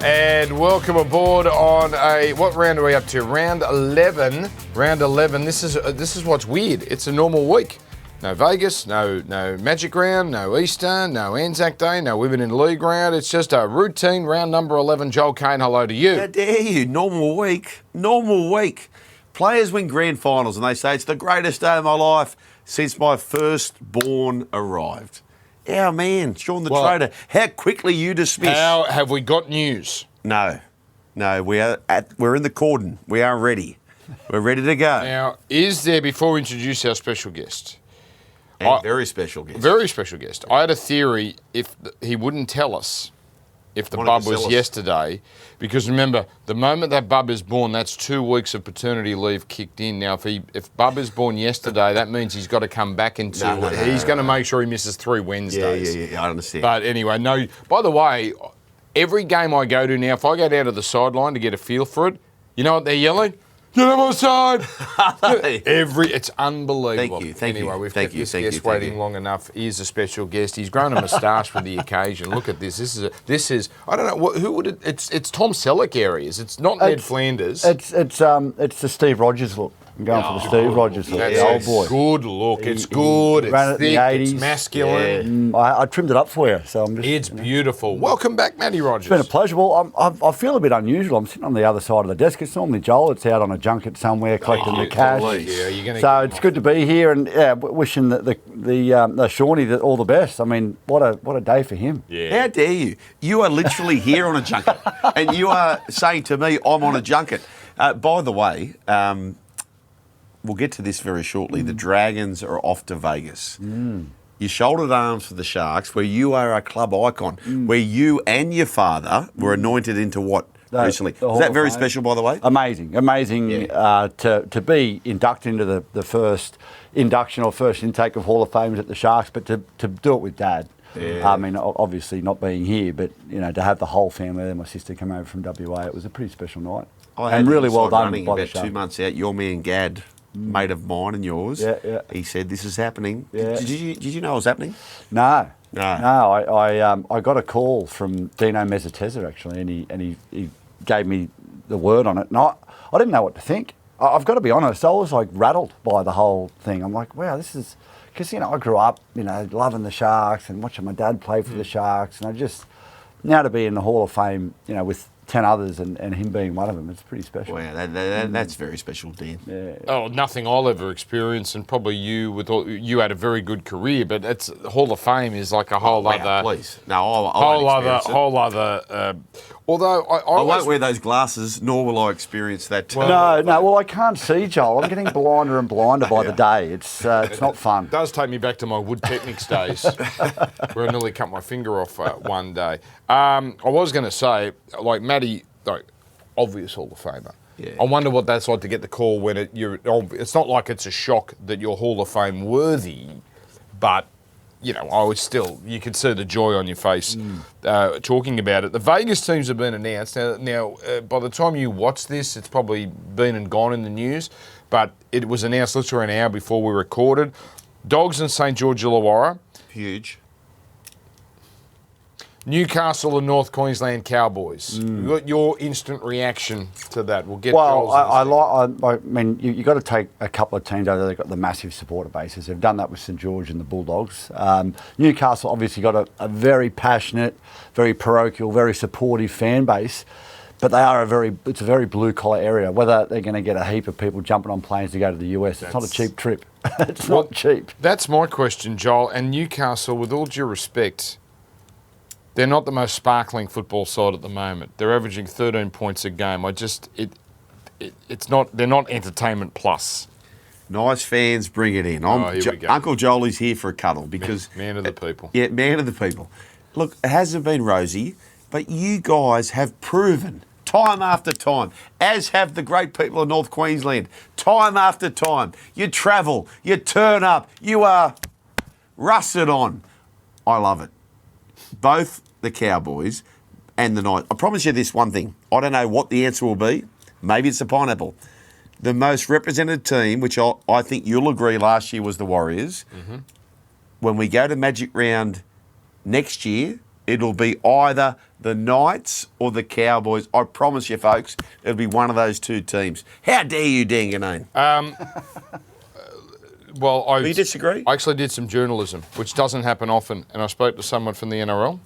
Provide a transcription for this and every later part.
And welcome aboard on what round are we up to? Round 11. Round 11. This is what's weird. It's a normal week. No Vegas, no Magic Round, no Easter, no Anzac Day, no Women in League Round. It's just a routine round number 11. Joel Kane, hello to you. How dare you? Normal week. Normal week. Players win grand finals and they say it's the greatest day of my life since my firstborn arrived. Our man, Sean the Trader, how quickly you dismiss. How have we got news? No, we're in the cordon. We are ready. We're ready to go. Now, is there, before we introduce our special guest, very special guest. Very special guest. I had a theory if he wouldn't tell us if the bub was yesterday, because remember, the moment that bub is born, that's 2 weeks of paternity leave kicked in. Now, if bub is born yesterday, that means he's got to come back into. He's going to make sure he misses 3 Wednesdays. Yeah, I understand. But anyway, no. By the way, every game I go to now, if I go down to the sideline to get a feel for it, you know what they're yelling? Get him on side! It's unbelievable. Thank you. Anyway, we've kept this guest waiting long enough. He's a special guest. He's grown a moustache for the occasion. Look at this. This is I don't know who would it. It's Tom Selleck areas. It's not Ned Flanders. It's the Steve Rogers look. I'm going for the Steve Rogers look. That's the old boy. Good look. It's good. It's thick. It's masculine. Yeah. I trimmed it up for you, so I'm just. It's beautiful. Welcome back, Matty Rogers. It's been a pleasure. Well, I feel a bit unusual. I'm sitting on the other side of the desk. It's normally Joel. It's out on a junket somewhere collecting the cash. So it's good to be here, and wishing the Shawnee all the best. I mean, what a day for him. Yeah. How dare you? You are literally here on a junket, and you are saying to me, I'm on a junket. By the way. We'll get to this very shortly. The Dragons are off to Vegas. You shouldered arms for the Sharks, where you are a club icon, where you and your father were anointed into what recently? Is that very special, by the way? Amazing to be inducted into the first induction or first intake of Hall of Famers at the Sharks, but to do it with Dad. Yeah. I mean, obviously not being here, but to have the whole family there, my sister come over from WA, it was a pretty special night. And really well done by about the Sharks. 2 months out, your man Gad, mate of mine and yours. Yeah. He said this is happening. Yeah. Did you know it was happening? No. I got a call from Dino Mezzatezza actually, and he gave me the word on it. And I didn't know what to think. I've got to be honest. I was like rattled by the whole thing. I'm like, wow, this is because I grew up loving the Sharks and watching my dad play for the Sharks, and I just now to be in the Hall of Fame, with 10 others and him being one of them, it's pretty special. Wow, that's very special, Dan. Yeah. Oh, nothing I'll ever experience, and probably you had a very good career, but it's Hall of Fame is like a whole other. Please, no, whole other. Although I won't wear those glasses, nor will I experience that. No. Well, I can't see, Joel. I'm getting blinder and blinder by the day. It's not fun. It does take me back to my Wood Technics days, where I nearly cut my finger off one day. I was going to say, like Matty, obvious Hall of Famer. Yeah. I wonder what that's like to get the call when it's not like it's a shock that you're Hall of Fame worthy, but. I was still, you could see the joy on your face talking about it. The Vegas teams have been announced. Now, by the time you watch this, it's probably been and gone in the news, but it was announced literally an hour before we recorded. Dogs and St George Illawarra. Huge. Newcastle and North Queensland Cowboys. What your instant reaction to that? We'll get. Well, I mean, you got to take a couple of teams over there. They've got the massive supporter bases. They've done that with St George and the Bulldogs. Newcastle obviously got a very passionate, very parochial, very supportive fan base. But it's a very blue collar area. Whether they're going to get a heap of people jumping on planes to go to the US, it's not a cheap trip. It's not cheap. That's my question, Joel. And Newcastle, with all due respect. They're not the most sparkling football side at the moment. They're averaging 13 points a game. They're not entertainment plus. Nice fans, bring it in. Here we go. Uncle Jolie's here for a cuddle because man of the people. Yeah, man of the people. Look, it hasn't been rosy, but you guys have proven time after time, as have the great people of North Queensland, time after time. You travel, you turn up, you are rusted on. I love it. Both the Cowboys and the Knights. I promise you this one thing. I don't know what the answer will be. Maybe it's the pineapple. The most represented team, which I think you'll agree last year was the Warriors. Mm-hmm. When we go to Magic Round next year, It'll be either the Knights or the Cowboys. I promise you, folks, it'll be one of those two teams. How dare you, Danganone? Well, Do you disagree? I actually did some journalism, which doesn't happen often, and I spoke to someone from the NRL,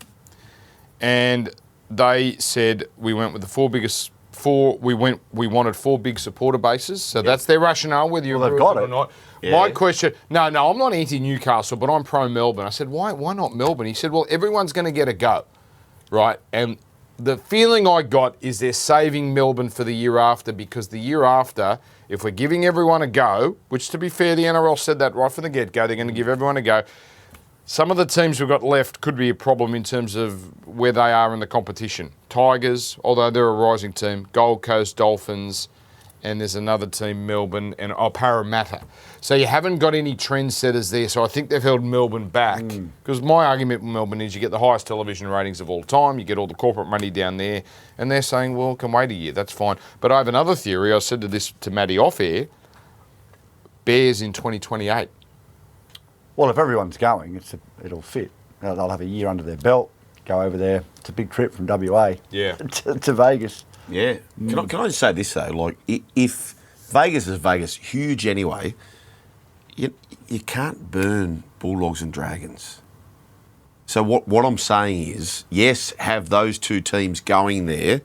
and they said we went with the we wanted 4 big supporter bases, so that's their rationale, whether you agree with it or not. Yeah. My question, no, I'm not anti-Newcastle, but I'm pro-Melbourne. I said, why not Melbourne? He said, well, everyone's going to get a go, right? And the feeling I got is they're saving Melbourne for the year after, because the year after, if we're giving everyone a go, which to be fair, the NRL said that right from the get-go, they're going to give everyone a go. Some of the teams we've got left could be a problem in terms of where they are in the competition. Tigers, although they're a rising team, Gold Coast, Dolphins, and there's another team, Melbourne, and Parramatta. So you haven't got any trendsetters there, so I think they've held Melbourne back. Because my argument with Melbourne is you get the highest television ratings of all time, you get all the corporate money down there, and they're saying, well, can wait a year, that's fine. But I have another theory, I said to Maddie off air, Bears in 2028. Well, if everyone's going, it'll fit. They'll have a year under their belt, go over there. It's a big trip from WA to Vegas. Yeah. Can I just say this, though? Like, if Vegas is Vegas, huge anyway, you can't burn Bulldogs and Dragons. So what I'm saying is, yes, have those two teams going there,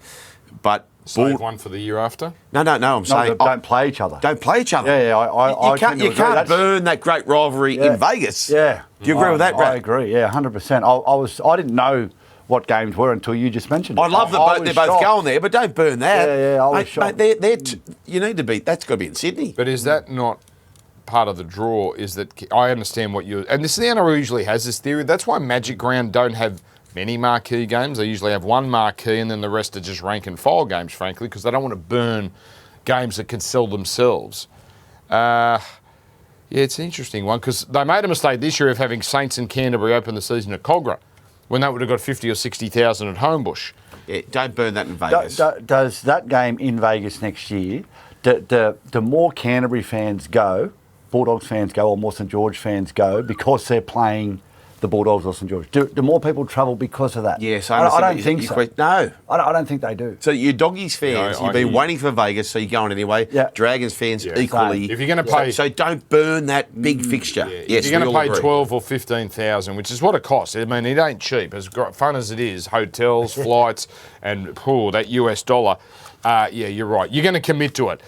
but... Save one for the year after? No, I'm saying... Don't play each other. Don't play each other. Yeah, You can't burn that great rivalry in Vegas. Yeah. Do you agree with that, Brad? I agree, yeah, 100%. I didn't know what games were until you just mentioned it. I love that they're both going there, but don't burn that. Yeah, I was shocked. Mate, you need to be... That's got to be in Sydney. But is that not part of the draw? Is that... I understand what you... And this the NRL usually has this theory. That's why Magic Round don't have many marquee games. They usually have one marquee and then the rest are just rank and file games, frankly, because they don't want to burn games that can sell themselves. Yeah, it's an interesting one, because they made a mistake this year of having Saints and Canterbury open the season at Cogra, when that would have got 50 or 60,000 at Homebush. Yeah, don't burn that in Vegas. Does that game in Vegas next year, do more Canterbury fans go, Bulldogs fans go, or more St George fans go because they're playing the Bulldogs or St George? Do more people travel because of that? Yes, I don't think so. No. I don't think they do. So your Doggies fans, you've been waiting for Vegas, so you're going anyway. Yeah. Dragons fans equally. If you're going to pay... So don't burn that big fixture. Yeah, yes, if you're going to pay agree. 12 or 15,000, which is what it costs. I mean, it ain't cheap. As fun as it is, hotels, flights, and that US dollar, yeah, you're right. You're going to commit to it.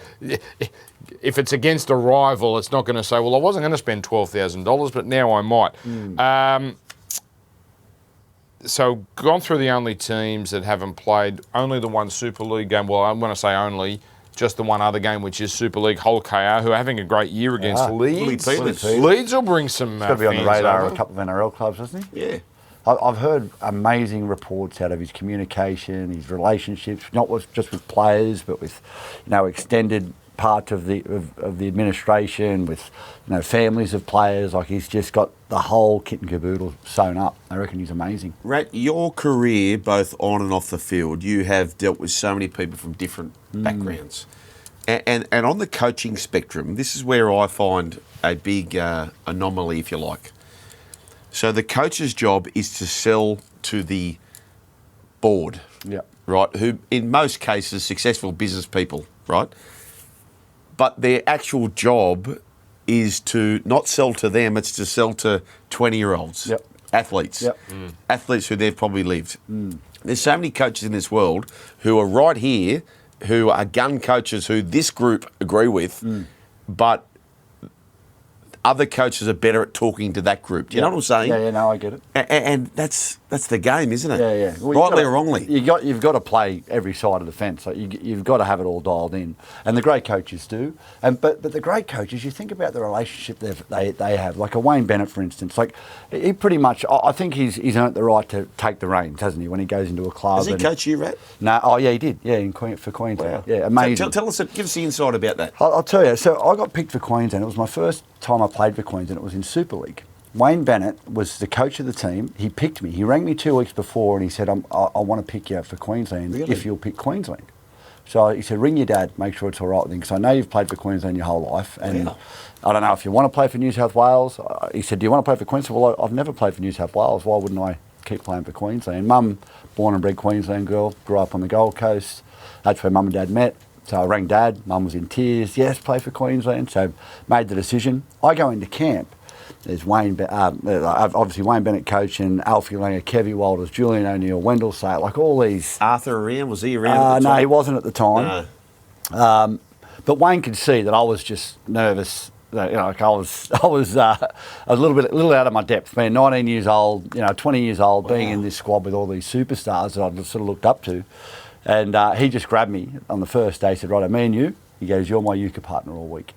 If it's against a rival, it's not going to say, well, I wasn't going to spend $12,000, but now I might. So gone through the only teams that haven't played, only the one Super League game. Well, I'm going to say only, just the one other game, which is Super League Hull KR, who are having a great year against Leeds. Leeds will bring some He's got to be on the radar over. of a couple of NRL clubs, hasn't he? Yeah. I've heard amazing reports out of his communication, his relationships, not just with players, but with extended parts of the administration, with families of players. Like, he's just got the whole kit and caboodle sewn up. I reckon he's amazing. Rat, your career, both on and off the field, you have dealt with so many people from different backgrounds. And on the coaching spectrum, this is where I find a big anomaly, if you like. So the coach's job is to sell to the board, right, who in most cases successful business people, right? But their actual job is to not sell to them, it's to sell to 20-year-olds, athletes, athletes who they've probably lived. There's so many coaches in this world who are right here, who are gun coaches who this group agree with, but other coaches are better at talking to that group. Do you know what I'm saying? Yeah, no, I get it. And that's the game, isn't it? Yeah. Well, rightly or wrongly. You've got to play every side of the fence. Like, you've got to have it all dialed in. And the great coaches do. But the great coaches, you think about the relationship they have. Like a Wayne Bennett, for instance. Like, he pretty much, I think he's earned the right to take the reins, hasn't he, when he goes into a club. Has he coached you, Rat? No, he did. Yeah, for Queensland. Wow. Yeah, amazing. Tell us, give us the insight about that. I'll tell you. So I got picked for Queensland. It was my first time I played for Queensland. It was in Super League. Wayne Bennett was the coach of the team. He picked me. He rang me 2 weeks before and he said, I want to pick you for Queensland if you'll pick Queensland. So he said, ring your dad, make sure it's all right with him, because I know you've played for Queensland your whole life. And I don't know if you want to play for New South Wales. He said, do you want to play for Queensland? Well, I've never played for New South Wales. Why wouldn't I keep playing for Queensland. Mum, born and bred Queensland girl, grew up on the Gold Coast. That's where Mum and Dad met. So I rang Dad. Mum was in tears. Yes, play for Queensland. So made the decision. I go into camp. There's obviously Wayne Bennett coaching, Alfie Langer, Kevy Walters, Julian O'Neill, Wendell Say, like all these. Arthur around? Was he around at the No, time? he wasn't at the time. No. But Wayne could see that I was just nervous. Like I was a little out of my depth. Being 19 years old, 20 years old, being in this squad with all these superstars that I'd sort of looked up to. And he just grabbed me on the first day. He said, "Right, me and you." He goes, "You're my euchre partner all week."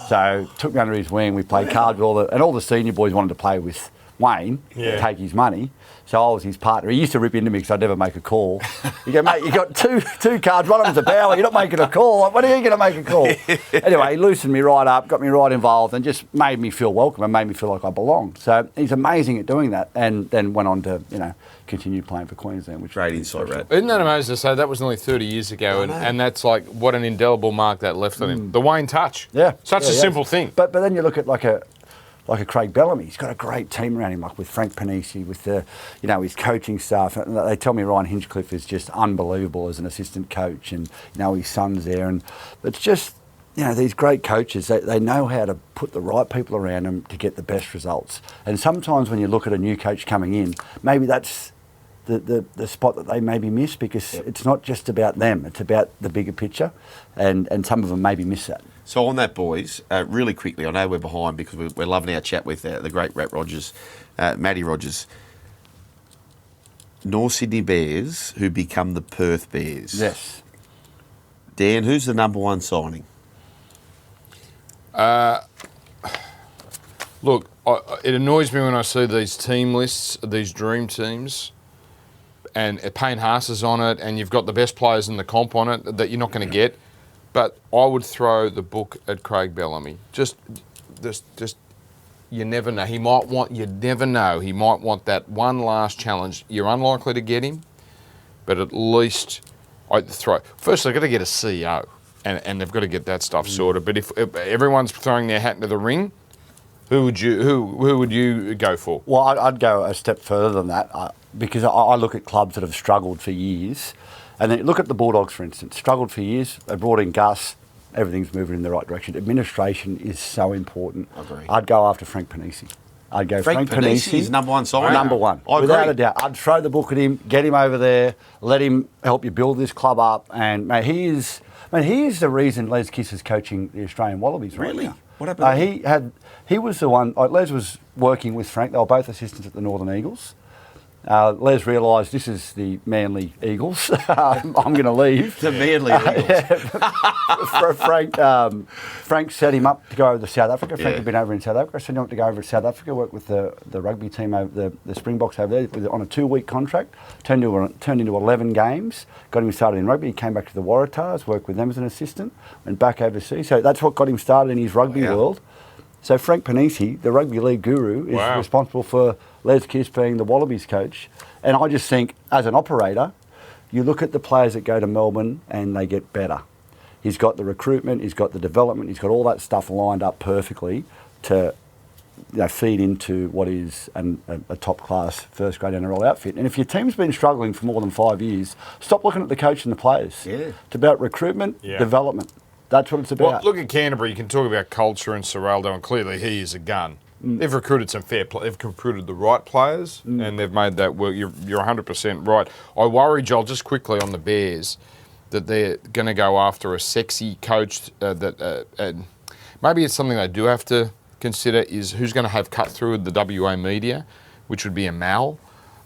So took me under his wing. We played cards with all the senior boys wanted to play with Wayne, take his money. So I was his partner. He used to rip into me because I'd never make a call. He go, "Mate, you got two cards. One of them's a bower. You're not making a call. Like, when are you going to make a call?" Anyway, he loosened me right up, got me right involved, and just made me feel welcome and made me feel like I belonged. So he's amazing at doing that, and then went on to continue playing for Queensland. Which Great insight, Rat. Isn't that amazing to say? That was nearly 30 years ago, and that's like what an indelible mark that left on him. The Wayne touch. Yeah. Such a simple thing. But then you look at like a Craig Bellamy. He's got a great team around him, like with Frank Panisi, with the his coaching staff. And they tell me Ryan Hinchcliffe is just unbelievable as an assistant coach, and his son's there, and it's just these great coaches. They know how to put the right people around them to get the best results. And sometimes when you look at a new coach coming in, maybe that's the spot that they maybe miss, because it's not just about them, it's about the bigger picture, and some of them maybe miss that. So on that, boys, really quickly, I know we're behind because we're loving our chat with the great Rat Rogers, Matty Rogers. North Sydney Bears, who become the Perth Bears. Yes. Dan, who's the number one signing? Look, it annoys me when I see these team lists, these dream teams, and Payne Haas is on it, and you've got the best players in the comp on it that you're not going to get. But I would throw the book at Craig Bellamy. Just, you never know. You never know. He might want that one last challenge. You're unlikely to get him, but at least I'd throw. First, they've got to get a CEO, and they've got to get that stuff sorted. But if everyone's throwing their hat into the ring, who would you go for? Well, I'd go a step further than that, because I look at clubs that have struggled for years. And then look at the Bulldogs, for instance. Struggled for years. They brought in Gus. Everything's moving in the right direction. Administration is so important. I agree. I'd go after Frank Panisi. I'd go Frank Panisi. Is number one signing. Number one. Without a doubt. I'd throw the book at him, get him over there, let him help you build this club up. And mate, he is the reason Les Kiss is coaching the Australian Wallabies right Really? now. What happened? He was the one. Les was working with Frank. They were both assistants at the Northern Eagles. Les realised this is the Manly Eagles. I'm going to leave. The Manly Eagles. Frank set him up to go over to South Africa. Frank had been over in South Africa. So he wanted to go over to South Africa, work with the rugby team over the Springboks over there on a 2-week contract. Turned into 11 games. Got him started in rugby. He came back to the Waratahs, worked with them as an assistant, went back overseas. So that's what got him started in his rugby world. So Frank Panisi, the rugby league guru, is responsible for Les Kiss being the Wallabies coach. And I just think, as an operator, you look at the players that go to Melbourne and they get better. He's got the recruitment, he's got the development, he's got all that stuff lined up perfectly to feed into what is a top-class first-grade NRL outfit. And if your team's been struggling for more than 5 years, stop looking at the coach and the players. Yeah. It's about recruitment, development. That's what it's about. Well, look at Canterbury. You can talk about culture and Serraldo, and clearly he is a gun. They've recruited some fair players. They've recruited the right players, and they've made that work. You're 100% right. I worry, Joel, just quickly on the Bears, that they're going to go after a sexy coach. Maybe it's something they do have to consider, is who's going to have cut through the WA media, which would be a Mal.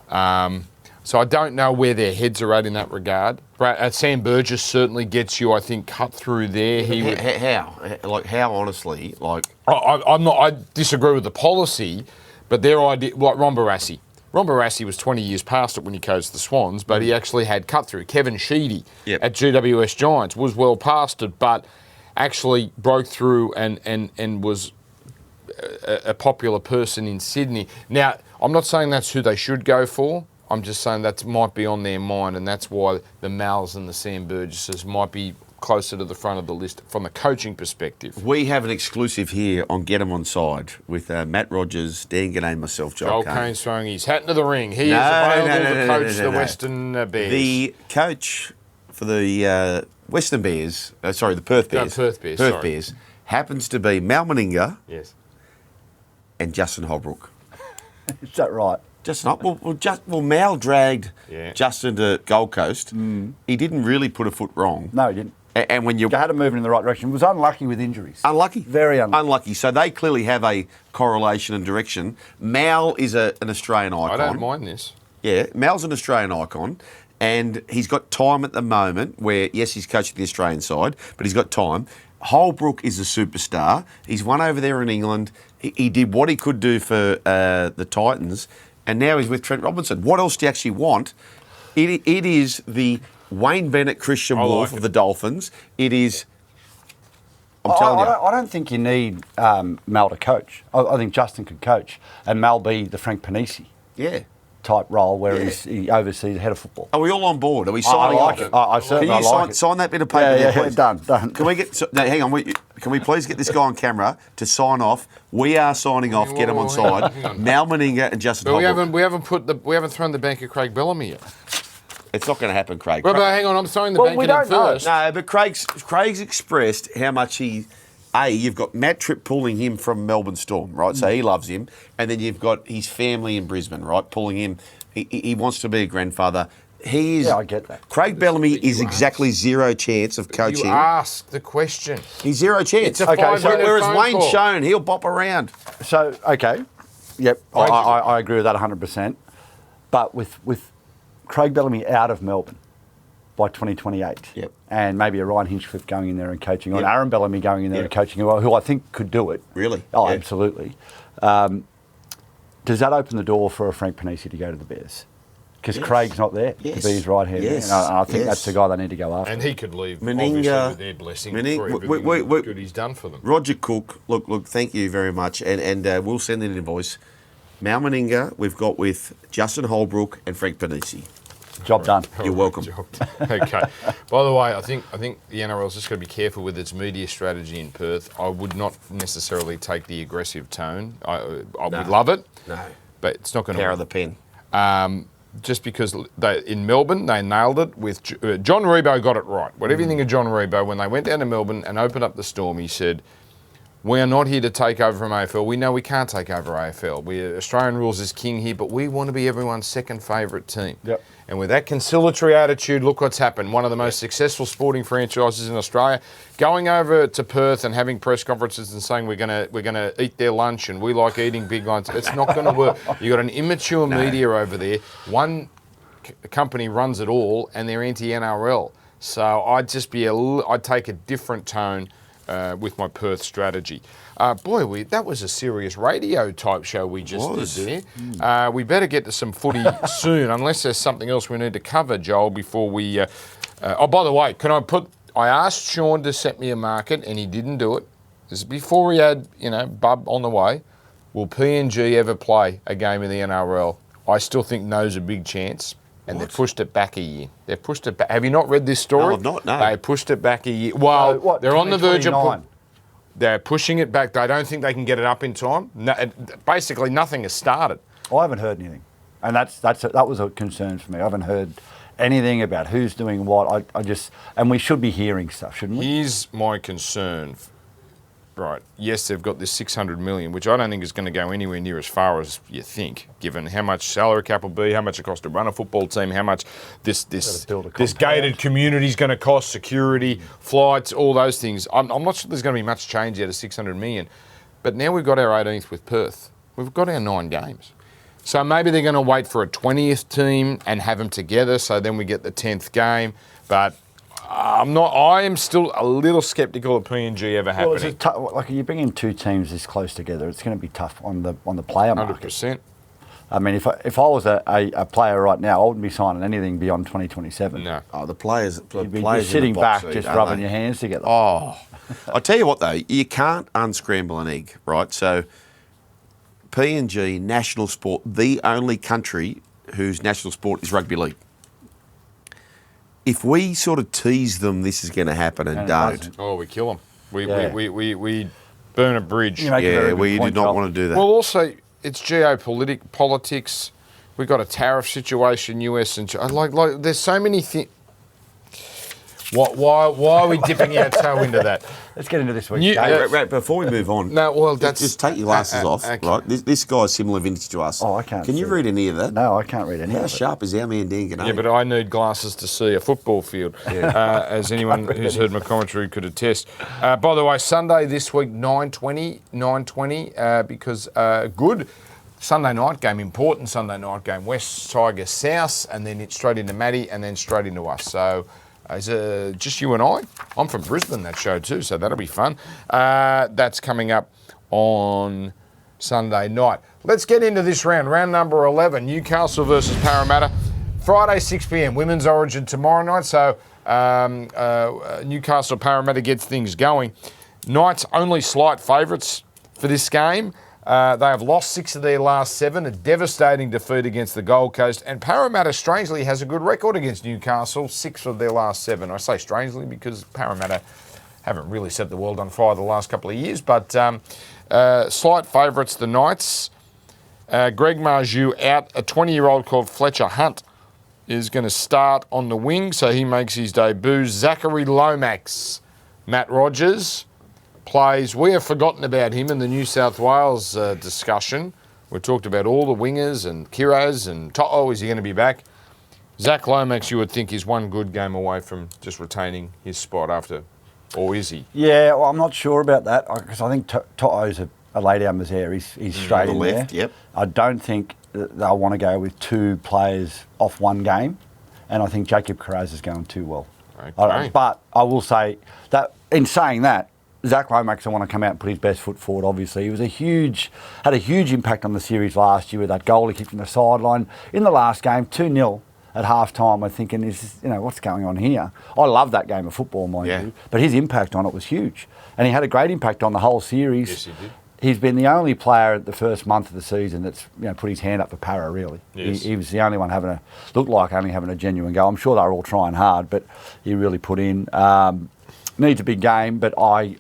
So I don't know where their heads are at in that regard. Sam Burgess certainly gets you, I think, cut through there. How honestly? I disagree with the policy, but their idea, like Ron Barassi. Ron Barassi was 20 years past it when he coached the Swans, but he actually had cut through. Kevin Sheedy at GWS Giants was well past it, but actually broke through and was a popular person in Sydney. Now, I'm not saying that's who they should go for. I'm just saying that might be on their mind, and that's why the Mals and the Sam Burgesses might be closer to the front of the list from a coaching perspective. We have an exclusive here on Get 'Em Onside with Matt Rogers, Dan Gannay, and myself, Joel Kane. Kane's throwing his hat into the ring. He is available to coach the Western Bears. The coach for the Western Bears, the Perth Bears. No, Perth Bears, Perth sorry. Bears happens to be Mal Meninga Yes. and Justin Holbrook. Is that right? Justin, Mal dragged Yeah. Justin to Gold Coast. He didn't really put a foot wrong. No, he didn't. And when you You had him moving in the right direction. Was unlucky with injuries. unlucky, Very unlucky. unlucky. So they clearly have a correlation and direction. Mal is an Australian icon. I don't mind this. Yeah, Mal's an Australian icon, and he's got time at the moment where, yes, he's coaching the Australian side, but he's got time. Holbrook is a superstar. He's won over there in England. He did what he could do for the Titans, and now he's with Trent Robinson. What else do you actually want? It is the Wayne Bennett, Christian Wolf of the Dolphins. It is... I'm telling you. I don't think you need Mal to coach. I think Justin could coach, and Mal be the Frank Panisi Yeah. type role where he oversees the head of football. Are we all on board? Are we I signing like off? it. I certainly Can you like it. sign that bit of paper there, please? done. Can we get? No, hang on. Can we please get this guy on camera to sign off? We are signing off. Get him on side. Mal Meninga and Justin But Holbrook. we haven't thrown the bank of Craig Bellamy yet. It's not going to happen, Craig. Well, but hang on, I'm throwing the bank we at him don't know. first. No, but Craig's expressed how much he. You've got Matt Tripp pulling him from Melbourne Storm, right? So he loves him, and then you've got his family in Brisbane, right? Pulling him. He wants to be a grandfather. He is. Yeah, I get that. Craig Bellamy is exactly zero chance of coaching. You asked the question. He's zero chance. It's a Okay, 5-minute whereas phone Wayne call. Schoen, he'll bop around. So, okay. Yep, I agree with that 100%. But with Craig Bellamy out of Melbourne by 2028, Yep. and maybe a Ryan Hinchcliffe going in there and coaching, or Yep. an Aaron Bellamy going in there and coaching, who I think could do it. Really? Oh, Yeah. absolutely. Does that open the door for a Frank Panisi to go to the Bears? Because Craig's not there to be his right hand. Yes. And I think Yes. that's the guy they need to go after. And he could leave, Meninga- obviously, with their blessing for everything good he's done for them. Roger Cook, look, thank you very much. And we'll send in an invoice. Mal Meninga, we've got with Justin Holbrook and Frank Panisi. Job done. You're welcome. Okay. By the way, I think the NRL's just got to be careful with its media strategy in Perth. I would not necessarily take the aggressive tone. I would love it. No. But it's not going to Power of the pen. just because in Melbourne they nailed it with John Rebo got it right. Whatever you think of John Rebo, when they went down to Melbourne and opened up the Storm, he said, "We are not here to take over from AFL. We know we can't take over AFL. Australian rules is king here, but we want to be everyone's second favourite team." Yep. And with that conciliatory attitude, look what's happened. One of the most successful sporting franchises in Australia, going over to Perth and having press conferences and saying we're gonna eat their lunch and we like eating big lunch. It's not going to work. You got an immature media over there. One company runs it all, and they're anti-NRL. So I'd take a different tone with my Perth strategy. That was a serious radio type show we just did there. We better get to some footy soon, unless there's something else we need to cover, Joel, before we... by the way, I asked Sean to set me a market, and he didn't do it. This is before he had, Bub on the way. Will PNG ever play a game in the NRL? I still think no's a big chance. And they've pushed it back a year. They've pushed it back. Have you not read this story? No, I've not, no. They pushed it back a year. Well, they're on the verge of... 2029? They're pushing it back. They don't think they can get it up in time. No, basically, nothing has started. I haven't heard anything, and that was a concern for me. I haven't heard anything about who's doing what. And we should be hearing stuff, shouldn't we? Here's my concern. Right. Yes, they've got this 600 million, which I don't think is going to go anywhere near as far as you think, given how much salary cap will be, how much it costs to run a football team, how much this gated community is going to cost, security, flights, all those things. I'm not sure there's going to be much change out of 600 million. But now we've got our 18th with Perth. We've got our 9 games. So maybe they're going to wait for a 20th team and have them together, so then we get the 10th game. But I am still a little sceptical of PNG ever happening. Like you bring in 2 teams this close together, it's going to be tough on the player market. 100%. I mean, if I was a player right now, I wouldn't be signing anything beyond 2027. No. Oh, the players. You'd be players just sitting in the box back, seat, just aren't rubbing they? your hands together. Oh, I tell you what though, you can't unscramble an egg, right? So, PNG national sport, the only country whose national sport is rugby league. if we sort of tease them, this is going to happen and don't. Oh, we kill them. We burn a bridge. We do not want to do that. Well, also, it's geopolitics. We've got a tariff situation, US and China. Like there's so many things. Why are we dipping our toe into that? Let's get into this week's game. Right, before we move on, just take your glasses off, okay. Right? This guy's similar vintage to us. Oh, I can't. Can you read any of that? No, I can't read any of it. How sharp is our man Dan Gennady? Yeah, but I need glasses to see a football field, as anyone who's heard my commentary could attest. By the way, Sunday this week, 9:20, because good. Sunday night game, important Sunday night game, West Tigers South, and then it's straight into Maddie, and then straight into us. So is it just you and I? I'm from Brisbane, that show too, so that'll be fun. That's coming up on Sunday night. Let's get into this round number 11, Newcastle versus Parramatta. Friday, 6 p.m, Women's Origin tomorrow night, so Newcastle Parramatta gets things going. Knights only slight favourites for this game. They have lost 6 of their last 7, a devastating defeat against the Gold Coast, and Parramatta, strangely, has a good record against Newcastle, 6 of their last 7. I say strangely because Parramatta haven't really set the world on fire the last couple of years, but slight favourites, the Knights. Greg Marju out, a 20-year-old called Fletcher Hunt is going to start on the wing, so he makes his debut. Zachary Lomax, Matt Rogers plays. We have forgotten about him in the New South Wales discussion. We talked about all the wingers and Kiraz and To'o. Is he going to be back? Zach Lomax, you would think, is one good game away from just retaining his spot after, or is he? Yeah, well, I'm not sure about that because I think To'o's a lay-down misère. He's straight in left, there. Yep. I don't think they'll want to go with 2 players off one game, and I think Jacob Kiraz is going too well. Okay. But I will say that in saying that, Zach Lomax will want to come out and put his best foot forward, obviously. He had a huge impact on the series last year with that goal he kicked from the sideline. In the last game, 2-0 at half-time, I'm thinking, what's going on here? I love that game of football, mind you, but his impact on it was huge. And he had a great impact on the whole series. Yes, he did. He's been the only player at the first month of the season that's put his hand up for Para, really. Yes. He was the only one looked like only having a genuine go. I'm sure they were all trying hard, but he really put in. Needs a big game, but I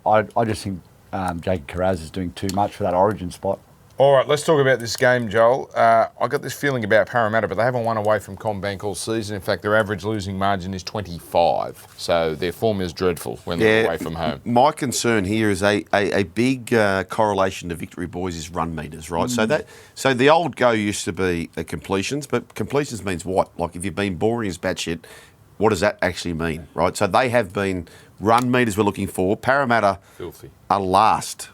just think Jacob Kiraz is doing too much for that origin spot. All right, let's talk about this game, Joel. I got this feeling about Parramatta, but they haven't won away from CommBank all season. In fact, their average losing margin is 25, so their form is dreadful when they're away from home. My concern here is a big correlation to victory, boys, is run meters, right? So the old go used to be completions, but completions means what? Like if you've been boring as batshit, what does that actually mean, right? So they have been run meters we're looking for. Parramatta Filthy. are last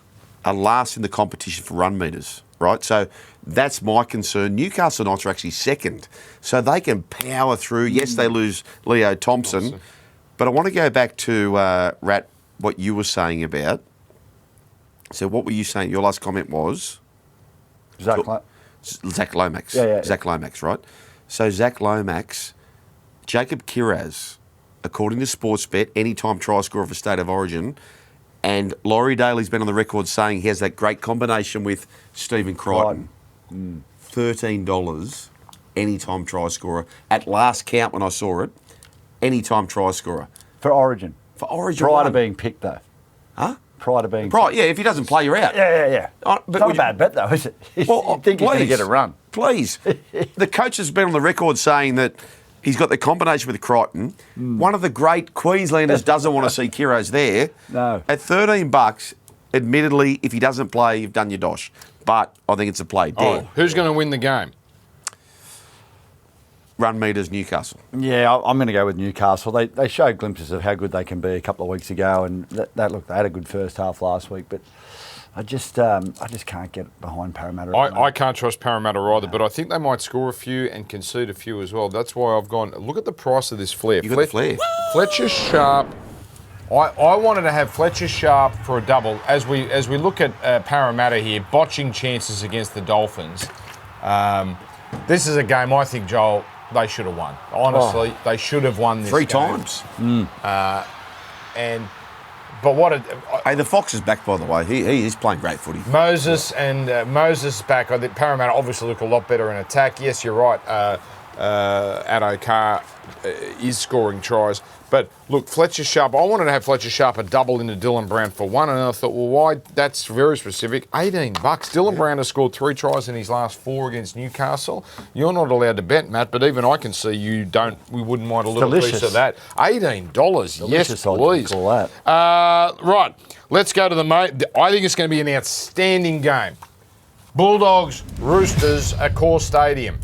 in the competition for run meters, right? So that's my concern. Newcastle Knights are actually second, so they can power through. Yes, they lose Leo Thompson, but I want to go back to, Rat, what you were saying about. So what were you saying? Your last comment was? Zach Lomax. Yeah. Zach Lomax, right? So Zach Lomax, Jacob Kiraz, according to Sportsbet, anytime try scorer for State of Origin, and Laurie Daly's been on the record saying he has that great combination with Stephen Crichton. $13, anytime try scorer. At last count when I saw it, anytime try scorer. For Origin. Prior to being picked, though. Huh? Prior to being Right, picked. yeah, if he doesn't play, you're out. Yeah. But it's not a bad bet, though, is it? Well, you think he's going to get a run. Please. The coach has been on the record saying that he's got the combination with Crichton. One of the great Queenslanders doesn't want to see Kiraz there. No. At $13, admittedly, if he doesn't play, you've done your dosh. But I think it's a play. Oh, who's going to win the game? Run meters, Newcastle. Yeah, I'm going to go with Newcastle. They showed glimpses of how good they can be a couple of weeks ago, and look, they had a good first half last week, but I just can't get behind Parramatta. I can't trust Parramatta either, but I think they might score a few and concede a few as well. That's why I've gone, look at the price of this Flair. You got the Flair. Fletcher Sharp. I wanted to have Fletcher Sharp for a double. As we look at Parramatta here, botching chances against the Dolphins. This is a game I think, Joel, they should have won. Honestly, they should have won this 3 game. times. Hey, the Fox is back, by the way. He is playing great footy. Moses back. I think Parramatta obviously look a lot better in attack. Yes, you're right. Addo Carr is scoring tries. But look, Fletcher Sharp, I wanted to have Fletcher Sharp a double into Dylan Brown for one, and I thought, well, why? That's very specific. $18. Dylan Brown has scored 3 tries in his last 4 against Newcastle. You're not allowed to bet, Matt, but even I can see you don't. We wouldn't mind a little piece of that. $18. Delicious, Yes, please. Call that. Right, let's go to the mate. I think it's going to be an outstanding game. Bulldogs, Roosters at Core Stadium.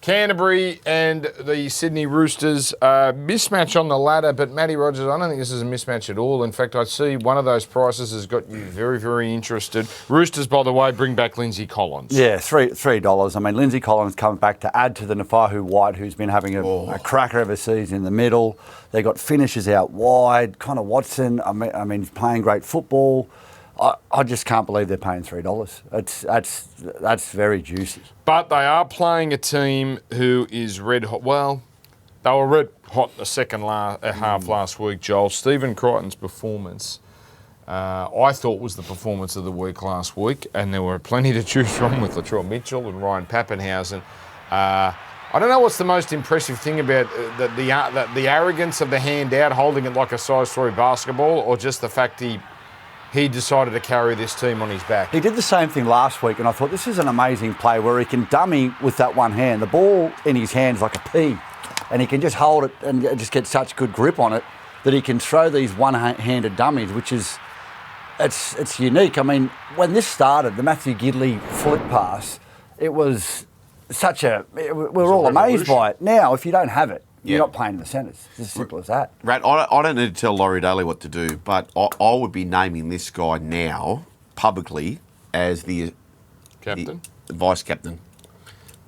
Canterbury and the Sydney Roosters, mismatch on the ladder, but Matty Rogers, I don't think this is a mismatch at all. In fact, I see one of those prices has got you very, very interested. Roosters, by the way, bring back Lindsay Collins. Yeah, $3. I mean, Lindsay Collins comes back to add to the Nafahu White, who's been having a cracker of a season in the middle. They got finishers out wide. Connor Watson, I mean, he's playing great football. I just can't believe they're paying $3. That's very juicy. But they are playing a team who is red hot. Well, they were red hot in the second half last week, Joel. Stephen Crichton's performance, I thought was the performance of the week last week, and there were plenty to choose from with Latrell Mitchell and Ryan Pappenhausen. I don't know what's the most impressive thing about the arrogance of the hand out, holding it like a size 3 basketball, or just the fact he decided to carry this team on his back. He did the same thing last week, and I thought this is an amazing play where he can dummy with that one hand. The ball in his hand is like a pea, and he can just hold it and just get such good grip on it that he can throw these one-handed dummies, which is, it's unique. I mean, when this started, the Matthew Gidley flick pass, it was we were all amazed by it. Now, if you don't have it, you're not playing in the centres. It's as simple as that. Rat, I don't need to tell Laurie Daly what to do, but I would be naming this guy now publicly as the Captain? The vice captain.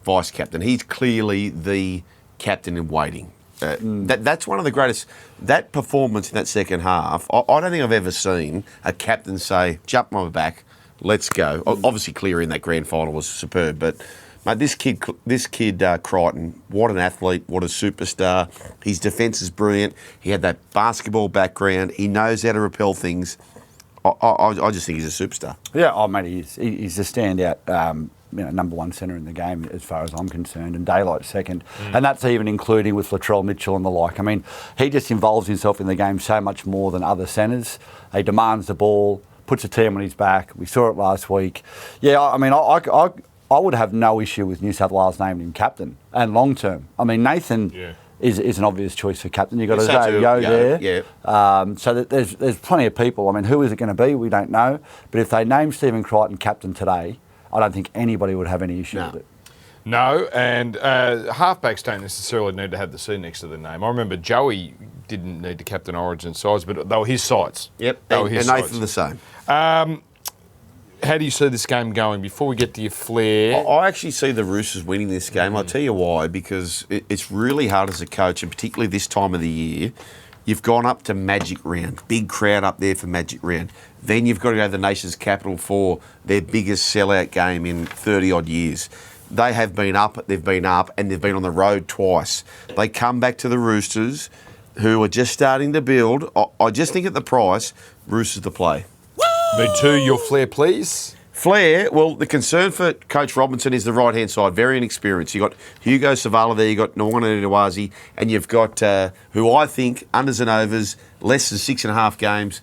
Vice captain. He's clearly the captain in waiting. That's one of the greatest. That performance in that second half, I don't think I've ever seen a captain say, "Jump on my back, let's go." Obviously, Cleary in that grand final was superb, but. Mate, this kid Crichton, what an athlete, what a superstar. His defence is brilliant. He had that basketball background. He knows how to repel things. I just think he's a superstar. Yeah, mate, he is. He's a standout, number one centre in the game as far as I'm concerned, and Daylight second. And that's even including with Latrell Mitchell and the like. I mean, he just involves himself in the game so much more than other centres. He demands the ball, puts a team on his back. We saw it last week. Yeah, I mean, I would have no issue with New South Wales naming him captain and long term. I mean, Nathan is an obvious choice for captain. You've got Isaiah Yeo there. Yeah. So there's plenty of people. I mean, who is it going to be? We don't know. But if they name Stephen Crichton captain today, I don't think anybody would have any issue with it. No, and halfbacks don't necessarily need to have the C next to the name. I remember Joey didn't need to captain Origin sides, but they were his sides. Yep, and Nathan the same. How do you see this game going before we get to your flair? I actually see the Roosters winning this game. I'll tell you why, because it's really hard as a coach, and particularly this time of the year. You've gone up to Magic Round, big crowd up there for Magic Round. Then you've got to go to the nation's capital for their biggest sellout game in 30-odd years. They have been up, and they've been on the road twice. They come back to the Roosters, who are just starting to build. I just think at the price, Roosters to play. Me too. Your flair, please. Flair, well, the concern for Coach Robinson is the right-hand side, very inexperienced. You've got Hugo Savala there, you've got Nwana Nawazi, and you've got, who I think, unders and overs, less than 6.5 games,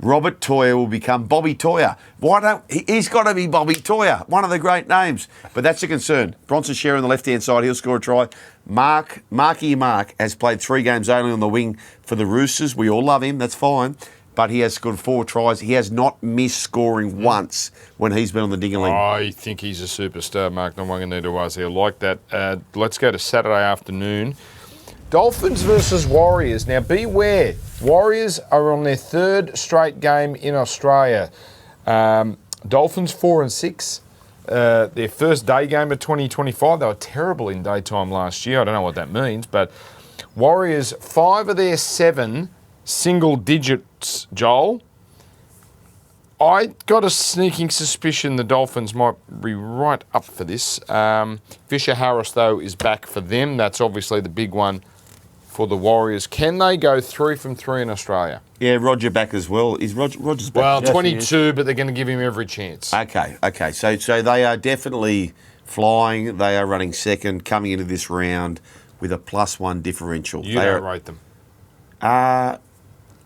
Robert Toya will become Bobby Toya. He's got to be Bobby Toya, one of the great names. But that's a concern. Bronson Sherry on the left-hand side, he'll score a try. Marky Mark has played 3 games only on the wing for the Roosters. We all love him, that's fine. But he has scored 4 tries. He has not missed scoring once when he's been on the Dingaling. I think he's a superstar, Mark Nwanganita-Wazi. I like that. Let's go to Saturday afternoon. Dolphins versus Warriors. Now, beware. Warriors are on their 3rd straight game in Australia. Dolphins 4-6. Their first day game of 2025. They were terrible in daytime last year. I don't know what that means. But Warriors, 5 of their 7 single digits, Joel. I got a sneaking suspicion the Dolphins might be right up for this. Fisher Harris, though, is back for them. That's obviously the big one for the Warriors. Can they go 3 from 3 in Australia? Yeah, Roger back as well. Is Roger's back? Well, yes, 22, but they're going to give him every chance. Okay. So they are definitely flying. They are running second, coming into this round with a +1 differential. You don't rate them.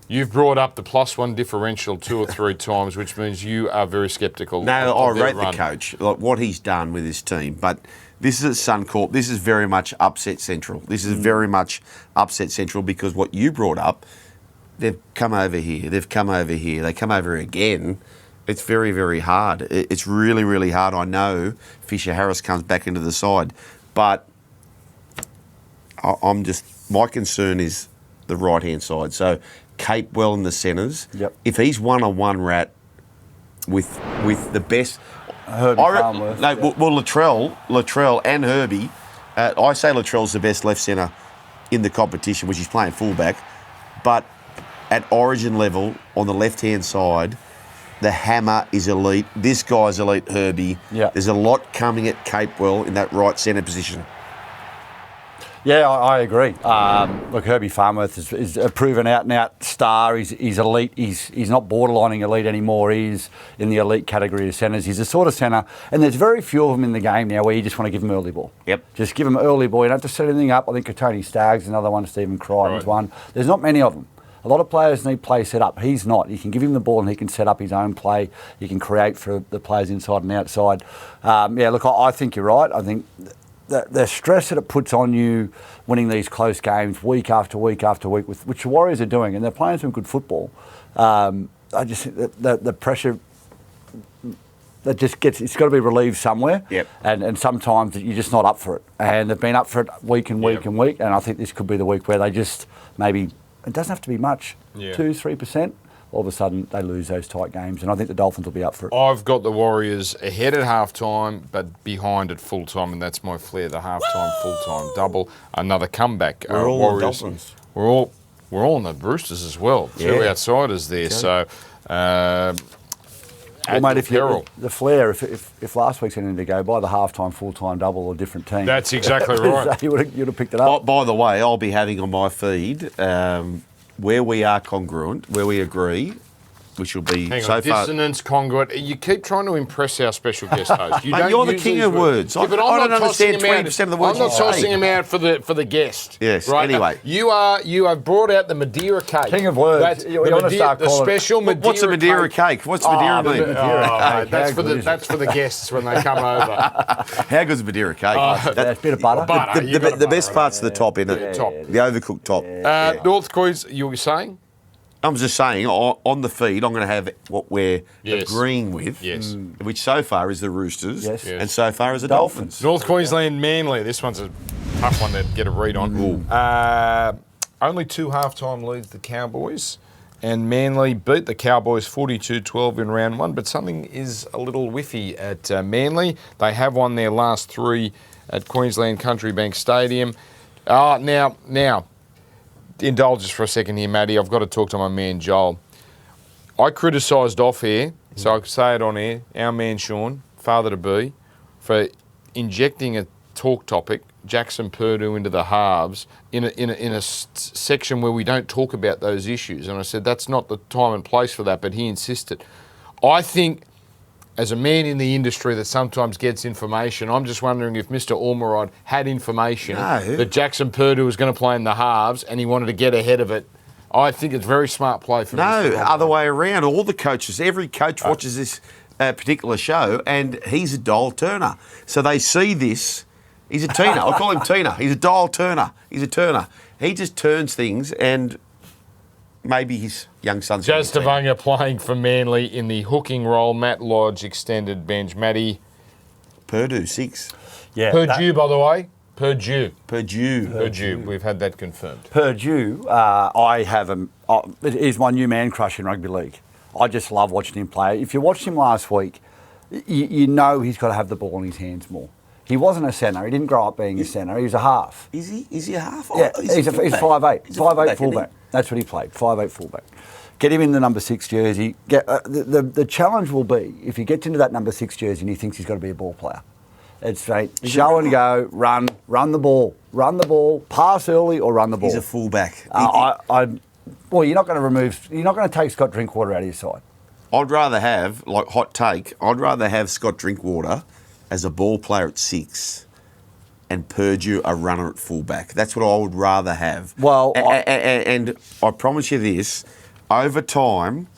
You've brought up the +1 differential 2 or 3 times, which means you are very sceptical. No, I of their rate run. the coach, like what he's done with his team. But this is at Suncorp. This is very much upset central. This is very much upset central because what you brought up, they've come over here. They've come over here. They come over again. It's very, very hard. It's really, really hard. I know Fisher Harris comes back into the side, but my concern is the right-hand side. So Capewell in the centres. Yep. If he's one-on-one rat with the best... Herbie Farnworth. No, well, Latrell and Herbie. I say Latrell's the best left centre in the competition, which he's playing fullback. But at origin level, on the left-hand side, the hammer is elite. This guy's elite, Herbie. Yeah. There's a lot coming at Capewell in that right centre position. Yeah, I agree. Look, Herbie Farnworth is a proven out-and-out star. He's elite. He's not borderlining elite anymore. He's in the elite category of centres. He's the sort of centre, and there's very few of them in the game now where you just want to give them early ball. Yep. Just give them early ball. You don't have to set anything up. I think Tony Stagg's another one, Stephen Crichton's one. There's not many of them. A lot of players need play set up. He's not. You can give him the ball and he can set up his own play. You can create for the players inside and outside. Look, I think you're right. I think the stress that it puts on you winning these close games week after week after week, which the Warriors are doing, and they're playing some good football. I just think that the pressure that just gets, it's got to be relieved somewhere. Yep. And sometimes you're just not up for it. And they've been up for it week and week and week. And I think this could be the week where they just maybe, it doesn't have to be much, 2-3%. All of a sudden they lose those tight games, and I think the Dolphins will be up for it. I've got the Warriors ahead at halftime, but behind at full time, and that's my flair. The halftime, full time double, another comeback. We're all Warriors, on Dolphins. We're all on the Roosters as well. Two outsiders there. So, well, mate, if the flair, if last week's ended to go by the halftime, full time double, a different team. That's exactly right. You'd have picked it up. By the way, I'll be having on my feed. Where we are congruent, where we agree, which will be Hang so on, far. dissonance, congruent. You keep trying to impress our special guest host. Mate, you're the king of words. Yeah, but I I'm don't not tossing understand him 20% of the out. words I'm not you tossing say. him out for the guest. Yes, Right? anyway. You have brought out the Madeira cake. King of words. That's You wanna start the calling it- special Madeira. What's a Madeira cake? What's Madeira mean? Oh, mate, that's for the guests when they come over. How good's Madeira cake? That's a bit of butter. Butter. You got The a best butter part's the top, isn't it? Yeah, top. The overcooked top. North Queens, you were saying? I'm just saying, on the feed, I'm going to have what we're agreeing with, which so far is the Roosters, and so far is the Dolphins. North Queensland, Manly. This one's a tough one to get a read on. Only 2 halftime leads the Cowboys, and Manly beat the Cowboys 42-12 in round 1, but something is a little whiffy at Manly. They have won their last 3 at Queensland Country Bank Stadium. Now, indulge us for a second here, Matty. I've got to talk to my man Joel. I criticised off air, so I could say it on air, our man Sean, father-to-be, for injecting a talk topic, Jackson Purdue, into the halves in a section where we don't talk about those issues. And I said, that's not the time and place for that, but he insisted. I think, as a man in the industry that sometimes gets information, I'm just wondering if Mr. Ormerod had information that Jackson Purdue was going to play in the halves and he wanted to get ahead of it. I think it's very smart play for Mr. Ormerod. Other way around. All the coaches, every coach watches this particular show, and he's a dial turner. So they see this. He's a Tina. I call him Tina. He's a dial turner. He's a turner. He just turns things, and maybe his young son's... Jazz Tavanga playing for Manly in the hooking role. Matt Lodge extended bench. Matty. Purdue, 6. Yeah, Purdue, by the way. Purdue. We've had that confirmed. Purdue, I have it is my new man crush in rugby league. I just love watching him play. If you watched him last week, you know he's got to have the ball in his hands more. He wasn't a centre. He didn't grow up being a centre. He was a half. Is he a half? Yeah, he's 5'8". 5'8" fullback. That's what he played, 5'8" fullback. Get him in the number 6 jersey. The challenge will be, if he gets into that number 6 jersey and he thinks he's got to be a ball player, it's straight, show and go, run the ball, pass early or run the ball. He's a fullback. Well, you're not going to take Scott Drinkwater out of your side. I'd rather have, like, hot take, I'd rather have Scott Drinkwater as a ball player at 6 and Purdue a runner at fullback. That's what I would rather have. Well, and I promise you this, over time,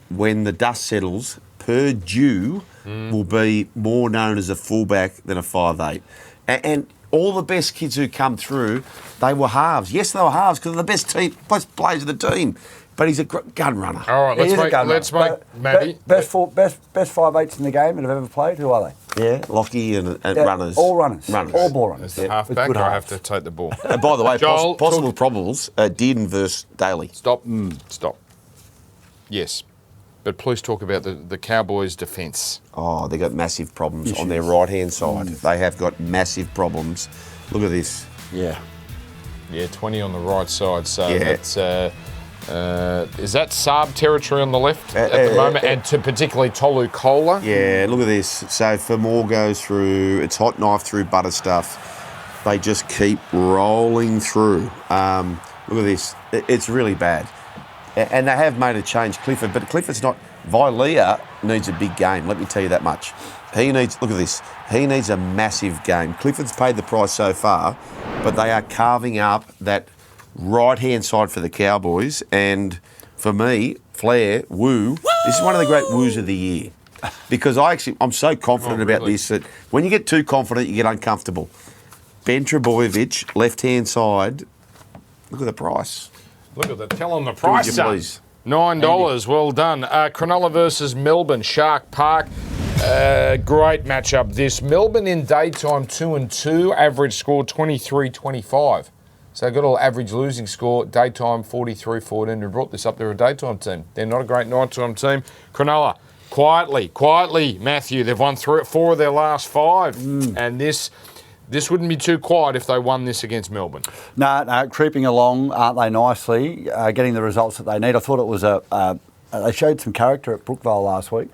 when the dust settles, Purdue will be more known as a fullback than a 5'8". And all the best kids who come through, they were halves. Yes, they were halves because they're the best players of the team. But he's a gun runner. All right, let's make Matty. Best 5'8" in the game that have ever played. Who are they? Yeah, Lockie and runners. All runners. All ball runners. As the halfback, I have to take the ball. And by the way, Joel, possible problems, Dearden versus Daly. Stop. Stop. Yes. But please talk about the Cowboys' defence. Oh, they've got massive problems on their right-hand side. They have got massive problems. Look at this. Yeah. Yeah, 20 on the right side. So Yeah. that's... is that Saab territory on the left at the moment? And to particularly Tolu Kola? Yeah, look at this. So Fermor goes through, it's hot knife through butter stuff. They just keep rolling through. Look at this. It's really bad. And they have made a change, Clifford, but Clifford's not... Vilea needs a big game, let me tell you that much. He needs... Look at this. He needs a massive game. Clifford's paid the price so far, but they are carving up that right-hand side for the Cowboys. And for me, Flair, Woo, this is one of the great Woos of the year. Because I'm so confident about this that when you get too confident, you get uncomfortable. Ben Trebojevic, left-hand side, look at the price. Look at that. Tell them the price, you son. please? $9. Well done. Cronulla versus Melbourne, Shark Park. Great matchup this. Melbourne in daytime 2-2. Average score 23-25. So they've got an average losing score. Daytime 43-14. Who brought this up? They're a daytime team. They're not a great nighttime team. Cronulla, quietly, Matthew. They've won 4 of their last 5. And this wouldn't be too quiet if they won this against Melbourne. No, creeping along, aren't they, nicely, getting the results that they need. I thought it was they showed some character at Brookvale last week.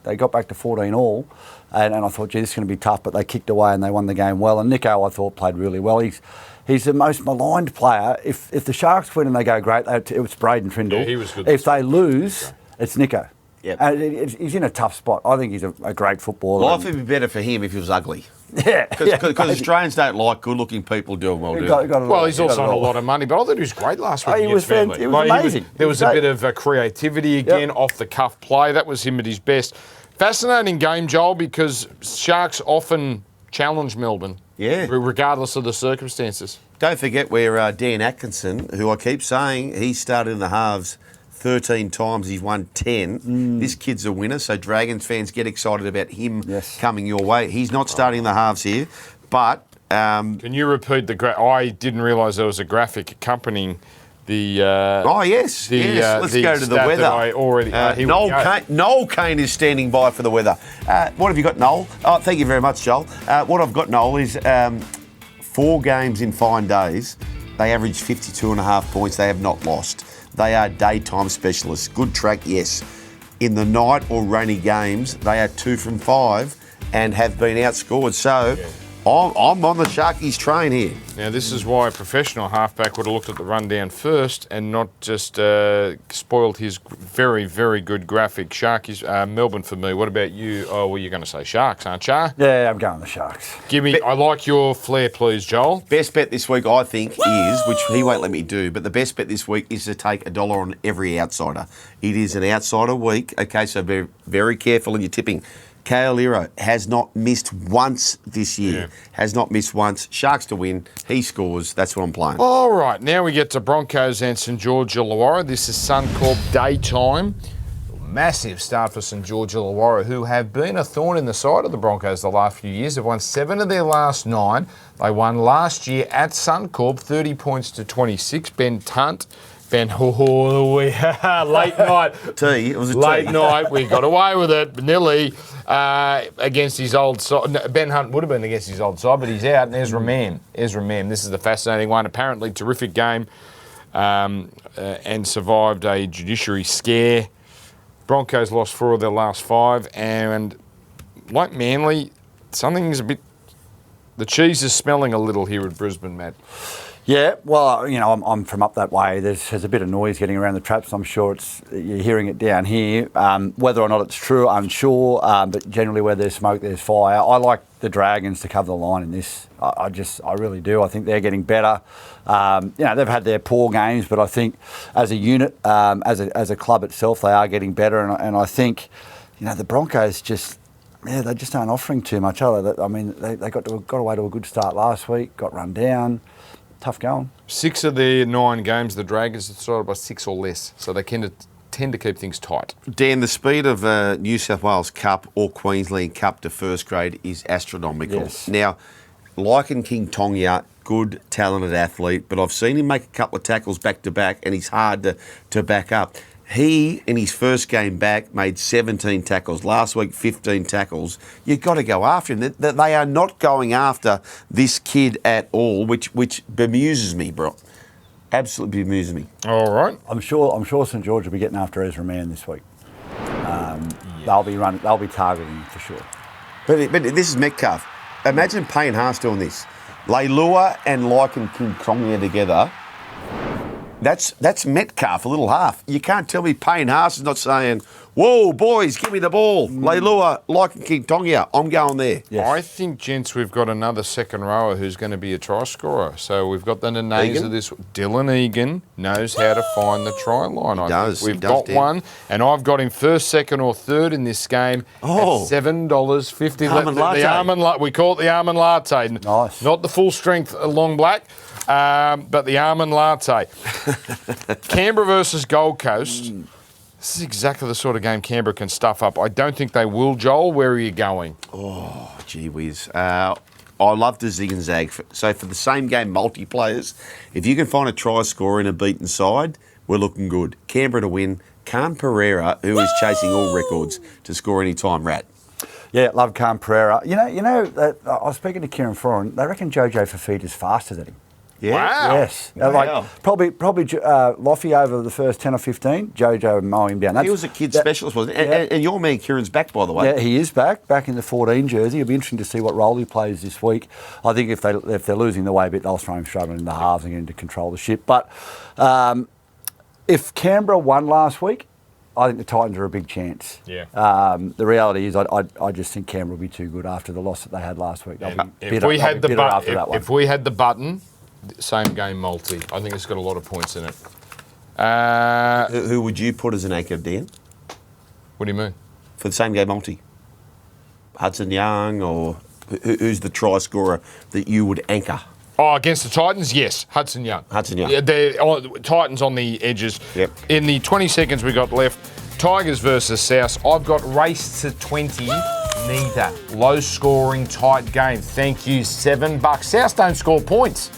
They got back to 14 all, and I thought, gee, this is going to be tough, but they kicked away and they won the game well. And Nico, I thought, played really well. He's the most maligned player. If the Sharks win and they go great, it was Braden Trindle. Yeah, he was good. If they lose, it's Nico. Yep. He's in a tough spot. I think he's a great footballer. Life would be better for him if he was ugly. Yeah. Because Australians don't like good-looking people doing well, do they? Well, he's also on a lot of money, but I thought he was great last week. He was amazing. There was a bit of creativity again, off-the-cuff play. That was him at his best. Fascinating game, Joel, because Sharks often challenge Melbourne, regardless of the circumstances. Don't forget where Dan Atkinson, who I keep saying, he started in the halves 13 times, he's won 10. This kid's a winner, so Dragons fans get excited about him coming your way. He's not starting in the halves here, but... Can you repeat I didn't realise there was a graphic accompanying the... yes. Let's go to the weather. Noel Kane is standing by for the weather. What have you got, Noel? Oh, thank you very much, Joel. What I've got, Noel, is 4 games in 5 days. They average 52.5 points. They have not lost. They are daytime specialists. Good track, yes. In the night or rainy games, they are 2 from 5 and have been outscored. So I'm on the Sharkies train here. Now, this is why a professional halfback would have looked at the rundown first and not just spoiled his very, very good graphic. Sharkies, Melbourne for me. What about you? Oh, well, you're going to say Sharks, aren't you? Yeah, I'm going the Sharks. I like your flair, please, Joel. Best bet this week, I think, is, which he won't let me do, but the best bet this week is to take $1 on every outsider. It is an outsider week, okay, so be very careful in your tipping. Kaoliro has not missed once this year. Yeah. Has not missed once. Sharks to win. He scores. That's what I'm playing. All right. Now we get to Broncos and St George Illawarra. This is Suncorp daytime. Massive start for St George Illawarra, who have been a thorn in the side of the Broncos the last few years. They've won 7 of their last 9. They won last year at Suncorp, 30 points to 26. Ben Tunt. Late night. It was a late night. We got away with it, nearly, against his old side. Ben Hunt would have been against his old side, but he's out. And Ezra Mam. This is the fascinating one. Apparently, terrific game, and survived a judiciary scare. Broncos lost 4 of their last 5, and like Manly, something's a bit. The cheese is smelling a little here at Brisbane, Matt. Yeah, well, I'm from up that way. There's a bit of noise getting around the traps. I'm sure you're hearing it down here. Whether or not it's true, unsure. But generally, where there's smoke, there's fire. I like the Dragons to cover the line in this. I really do. I think they're getting better. They've had their poor games, but I think as a unit, as a club itself, they are getting better. And I think, the Broncos they just aren't offering too much, are they? I mean, they got away to a good start last week, got run down. Tough going. 6 of the 9 games, the Dragons have started by 6 or less, so they tend to keep things tight. Dan, the speed of New South Wales Cup or Queensland Cup to first grade is astronomical. Yes. Now, Lycan King Tonga, good, talented athlete, but I've seen him make a couple of tackles back-to-back, and he's hard to back up. He, in his first game back, made 17 tackles. Last week, 15 tackles. You've got to go after him. They are not going after this kid at all, which bemuses me, bro. Absolutely bemuses me. All right. I'm sure St George will be getting after Ezra Mann this week. They'll be targeting him for sure. But this is Metcalf. Imagine Payne Haas doing this. Leilua and Lycan King Tonga together. That's Metcalf, a little half. You can't tell me Payne Haas is not saying, whoa, boys, give me the ball. Leilua, Lycan King Tonga, I'm going there. Yes. I think, gents, we've got another second rower who's going to be a try scorer. So we've got the names of this. Dylan Egan knows how to find the try line. We've got one, and I've got him first, second or third in this game at $7.50. Almond latte. We call it the almond latte. Nice. Not the full strength long black. But the almond latte. Canberra versus Gold Coast. This is exactly the sort of game Canberra can stuff up. I don't think they will, Joel. Where are you going? Oh, gee whiz. I love to zig and zag. So for the same game multiplayers, if you can find a try scorer in a beaten side, we're looking good. Canberra to win. Khan Pereira, who is chasing all records, to score any time, Rat. Yeah, love Khan Pereira. I was speaking to Kieran Foran. They reckon Jojo Fafita's faster than him. Yeah. Wow. Yes. Wow. Probably Loffy over the first 10 or 15, Jojo mow him down. He was a kid specialist, wasn't he? And your man Kieran's back, by the way. Yeah, he is back in the 14 jersey. It'll be interesting to see what role he plays this week. I think if they're losing the way a bit, they'll throw him straight in the halves and get him to control the ship. But if Canberra won last week, I think the Titans are a big chance. Yeah. The reality is, I just think Canberra will be too good after the loss that they had last week. If we had the button, same game multi. I think it's got a lot of points in it. Who would you put as an anchor, Dan? What do you mean? For the same game multi? Hudson Young, or who's the try scorer that you would anchor? Oh, against the Titans, yes, Hudson Young. Yeah, Titans on the edges. Yep. In the 20 seconds we got left, Tigers versus South. I've got race to 20. Neither. Low scoring, tight game. Thank you, $7. South don't score points.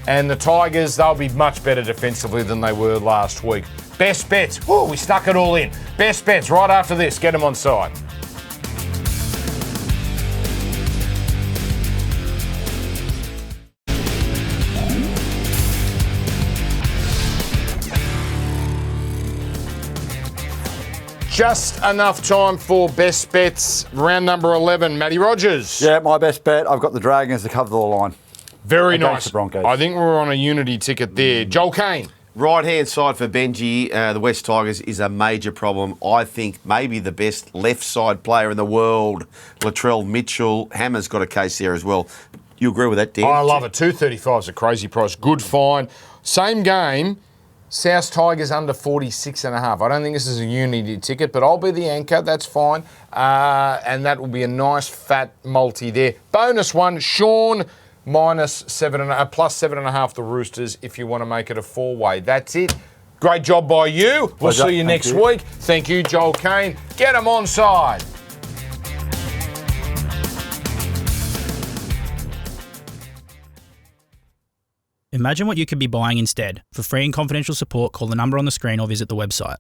And the Tigers, they'll be much better defensively than they were last week. Best bets. Woo, we stuck it all in. Best bets right after this. Get them on side. Just enough time for best bets. Round number 11, Matty Rogers. Yeah, my best bet. I've got the Dragons to cover the line. Very against nice. The Broncos. I think we're on a unity ticket there. Joel Kane. Right-hand side for Benji, the West Tigers is a major problem. I think maybe the best left-side player in the world, Latrell Mitchell. Hammer's got a case there as well. You agree with that, Dan? I love it. 235 is a crazy price. Good find. Same game, South Tigers under 46.5. I don't think this is a unity ticket, but I'll be the anchor. That's fine. And that will be a nice fat multi there. Bonus one, Sean plus 7.5 the Roosters if you want to make it a four-way. That's it. Great job by you. We'll see you next week. Thank you, Joel Kane. Get them on side. Imagine what you could be buying instead. For free and confidential support, call the number on the screen or visit the website.